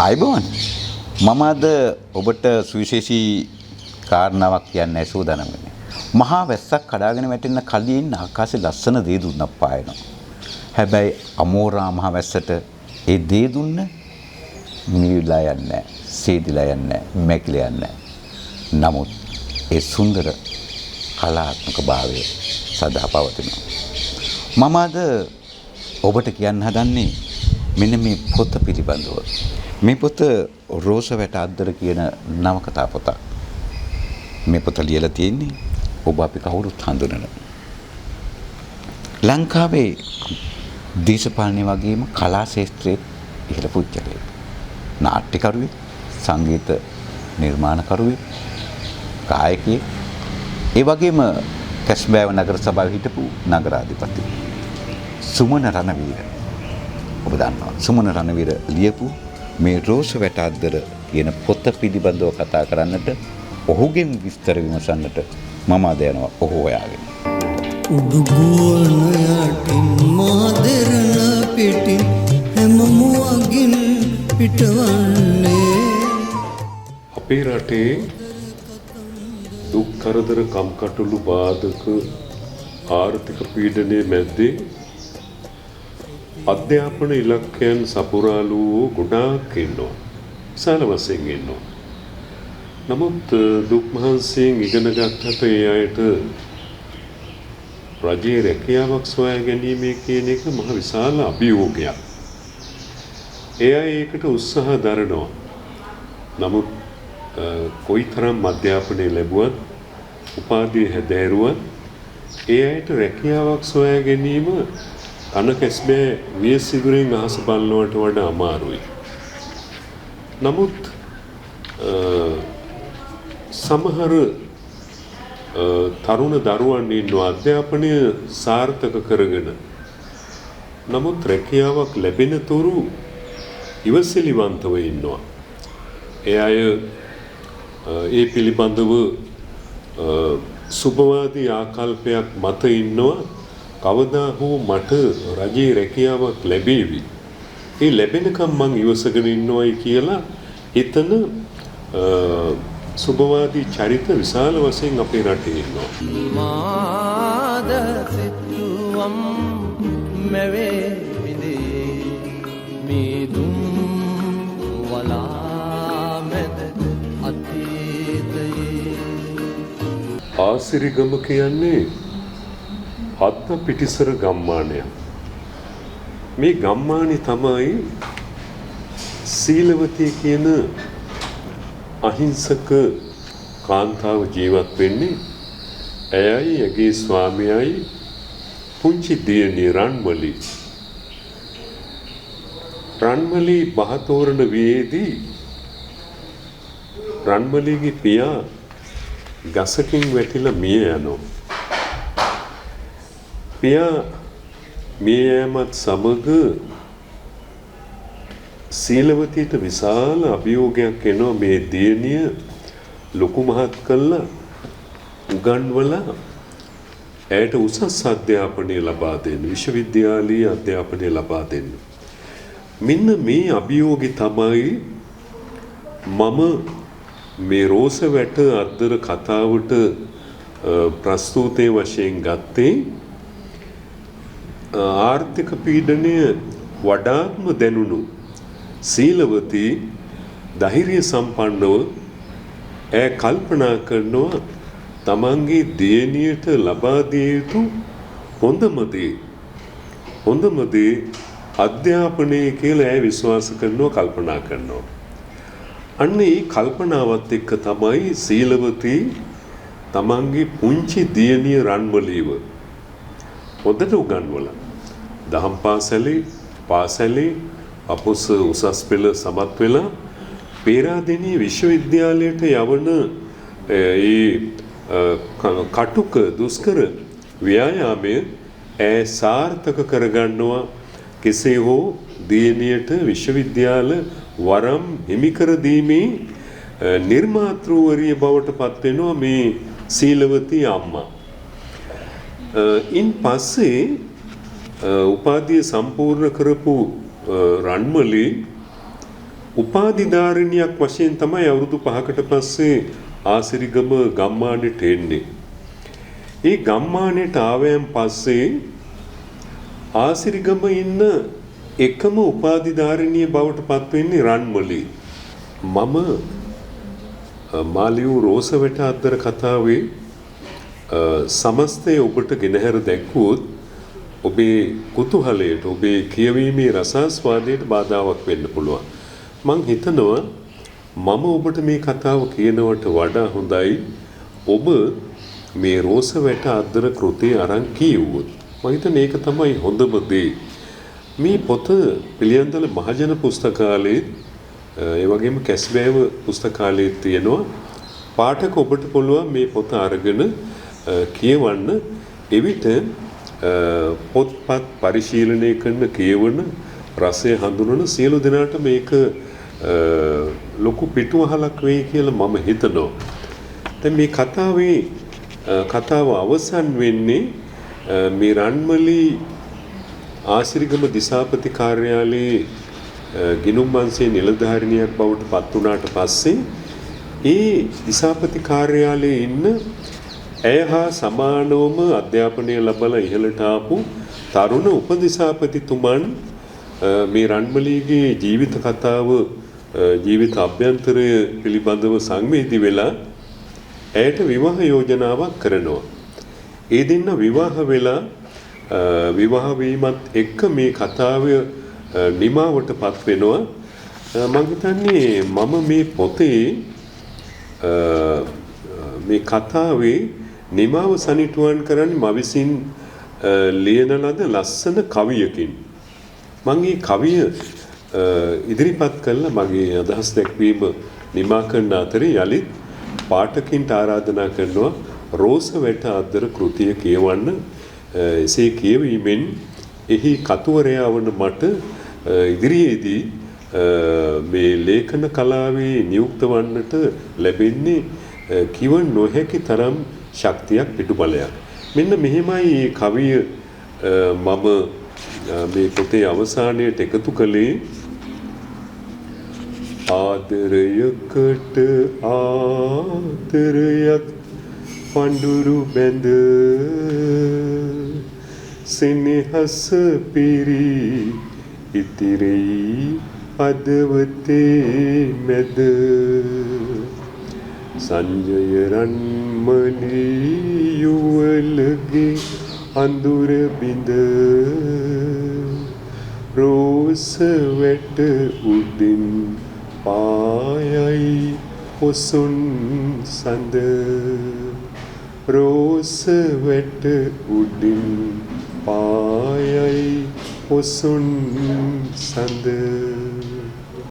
ආයිබෝන් මම අද ඔබට සුවිශේෂී කාරණාවක් කියන්න සූදානම් වෙන්නේ. මහා වැස්සක් කඩාගෙන වැටෙන්න කලින් ආකාශයේ ලස්සන දේ දුන්නක් පායනවා. හැබැයි අමෝරා මහා වැස්සට ඒ දේ දුන්න මිවිලා යන්නේ නැහැ, සීදිලා යන්නේ නැහැ, මැකිලා යන්නේ නැහැ. නමුත් ඒ සුන්දර කලාත්මක භාවය සදා පවතිනවා. මම අද ඔබට කියන්න හදන්නේ මෙන්න මේ පොත පිළිබඳව. මේ පොත රෝසවැට අද්දර කියන නවකතා පොතක්. මේ පොත ලියලා තියෙන්නේ ඔබ අපි කවුරුත් හඳුනන ලංකාවේ දේශපාලනය වගේම කලා ශාස්ත්‍රයේ ඉහළ පුද්ගලයෙක්. නාට්‍යකරුවෙක්, සංගීත නිර්මාණකරුවෙක්, ගායකයෙක්, ඒ වගේම කැස්බෑව නගර සභාවේ හිටපු නගරාධිපති සුමන රණවීර. ඔබ දන්නවා සුමන රණවීර ලියපු මේ රෝසවැට අද්දර කියන පොත පිළිබඳව කතා කරන්නට, ඔහුගෙන් විස්තර විමසන්නට මම අද යනවා ඔහු හොයාගෙන. උඩුගුවන යටින් මාදරන පිටින් හැම මුවගින් පිටවන්නේ. අපේ රටේ දුක් කරදර කම්කටොළු බාධක ආර්ථික පීඩනයේ මැද්දේ අධ්‍යාපන ඉලක්කයන් සපුරාලු ගොඩාක් ඉන්නවා. විශාල වශයෙන් ඉන්නවා. නමුත් දුක් මහන්සියෙන් ඉගෙන ගත්තට ඒ අයට රජයේ රැකියාවක් සොයා ගැනීම කියන එක මහ විශාල අභියෝගයක්. ඒ අය ඒකට උත්සාහ දරනවා. නමුත් කොයිතරම් අධ්‍යාපනය ලැබුවත්, උපාධිය හැදෑරුවත් ඒ අයට රැකියාවක් සොයා ගැනීම කන කැස්බෑ විය සිදුරෙන් අහස බලනවට වඩා අමාරුයි. නමුත් සමහර තරුණ දරුවන් ඉන්නවා අධ්‍යාපනය සාර්ථක කරගෙන. නමුත් රැකියාවක් ලැබෙන තුරු ඉවසිලිවන්තව ඉන්නවා. ඒ අය ඒ පිළිබඳව සුභවාදී ආකල්පයක් මත ඉන්නවා. කවදා හෝ මට රජයේ රැකියාවක් ලැබේවි. ඒ ලැබෙනකම් මං ඉවසගෙන ඉන්නවයි කියලා එතන සුභවාදී චරිත විශාල වශයෙන් අපේ රටේ ඉන්නවා. මාද සිතුවම් මෙවේ විදේ මීදුම් වලා මැද අතීතයේ. ආසිරිගම කියන්නේ හත්ත පිටිසර ගම්මානය. මේ ගම්මානි තමයි සීලවතී කියන අහිංසක කාන්තාව ජීවත් වෙන්නේ. ඇයයි ඇගේ ස්වාමියයි පුංචි දියණිය රන්මලි. රන්මලි බහතෝරන වියේදී රන්මලිගේ පියා ගසකින් වැටිලා මිය යනවා. පියා මිය යාමත් සමග සීලවතීට විශාල අභියෝගයක් එනවා. මේ දියණිය ලොකු මහත් කළා උගන්වලා ඇයට උසස් අධ්‍යාපනය ලබා දෙන්න, විශ්වවිද්‍යාලීය අධ්‍යාපනය ලබා දෙන්න. මෙන්න මේ අභියෝගය තමයි මම මේ රෝසවැට අද්දර කතාවට ප්‍රස්තුතයේ වශයෙන් ගත්තේ. ආර්ථික පීඩනය වඩාත්ම දැනුණු සීලවතී ධෛර්ය සම්පන්නව ඈ කල්පනා කරනවා තමන්ගේ දියණියට ලබා දිය යුතු හොඳම දේ අධ්‍යාපනය කියලා ඈ විශ්වාස කරනවා, කල්පනා කරනවා. අන්න ඒ කල්පනාවත් එක්ක තමයි සීලවතී තමන්ගේ පුංචි දියණිය රන්මලීව හොඳට උගන්වලා දහම් පාසලේ අපොස උසස් පෙළ සමත් වෙලා පේරාදෙණිය විශ්වවිද්‍යාලයට යවන ඒ කටුක දුෂ්කර ව්‍යායාමය ඈ සාර්ථක කරගන්නවා. කෙසේ හෝ දියණියට විශ්වවිද්‍යාල වරම් හිමි කර දීමේ නිර්මාතෘවරිය බවට පත් වෙනවා මේ සීලවතී අම්මා. ඉන් පස්සේ උපාධිය සම්පූර්ණ කරපු රන්මලි උපාධිධාරිණියක් වශයෙන් තමයි අවුරුදු 5කට පස්සේ ආසිරිගම ගම්මානයට එන්නේ. ඒ ගම්මානයට ආවයන් පස්සේ ආසිරිගම ඉන්න එකම උපාධිධාරිණිය බවට පත් වෙන්නේ රන්මලී. මම මාලියු රෝසවැට අද්දර කතාවේ සමස්තය ඔබට ගෙනහැර දැක්වුවොත් ඔබේ කුතුහලයට ඔබේ කියවීමේ රසාස්වාදයට බාධාවක් වෙන්න පුළුවන්. මං හිතනවා මම ඔබට මේ කතාව කියනවට වඩා හොඳයි ඔබ මේ රෝසවැට අද්දර කෘතිය අරන් කියවුවොත්. මම හිතන්නේ ඒක තමයි හොඳම දේ. මේ පොත පිළියන්දල මහජන පුස්තකාලයේ ඒ වගේම කැස්බෑව පුස්තකාලයේ තියෙනවා. පාඨක ඔබට පුළුවන් මේ පොත අරගෙන කියවන්න. එවිට පොත්පත් පරිශීලනය කරන කියවන රසය හඳුනන සියලු දෙනාට මේක ලොකු පිටුවහලක් වෙයි කියලා මම හිතනවා. දැන් මේ කතාව අවසන් වෙන්නේ මේ රන්මලී ආසිරිගම දිසාපති කාර්යාලයේ ගිණුම් වංශයේ නිලධාරිනියක් බවට පත් වුණාට පස්සේ ඒ දිසාපති කාර්යාලයේ ඉන්න ඇය හා සමානවම අධ්‍යාපනය ලබලා ඉහළට ආපු තරුණ උපදිසාපතිතුමන් මේ රන්මලීගේ ජීවිත කතාව ජීවිත අභ්‍යන්තරය පිළිබඳව සංවේදී වෙලා ඇයට විවාහ යෝජනාවක් කරනවා. ඒ දෙන්න විවාහ වෙලා විවාහ වීමත් එක්ක මේ කතාව නිමාවටපත් වෙනවා. මම හිතන්නේ මම මේ පොතේ මේ කතාවේ නිමාව සනිටුවන් කරන්නේ මම විසින් ලියන ලද ලස්සන කවියකින්. මම මේ කවිය ඉදිරිපත් කළා මගේ අදහස් දැක්වීම නිමා කරන අතරේ යලිත් පාඨකින්ට ආරාධනා කරනවා රෝසවැට අද්දර කෘතිය කියවන්න. එසේ කියවීමෙන් එහි කතුවරයා වන මට ඉදිරියේදී මේ ලේඛන කලාවේ නියුක්ත වන්නට ලැබෙන්නේ කිව නොහැකි තරම් ශක්තියක් පිටුබලයක්. මෙන්න මෙහෙමයි මේ කවිය මම මේ පොතේ අවසානයේට එකතු කළේ. ආදරයකට ආදරයක් පඳුරු බැඳ සෙනෙහස පිරි ඉතිරෙයි අදවතේ මැද සංජය රන්මලී යුවලගේ අඳුර බිඳ රෝස වැට උඩින් පායයි ඔසුන් සඳ රෝස වැට උඩින් පායයි ඔසුන් සඳ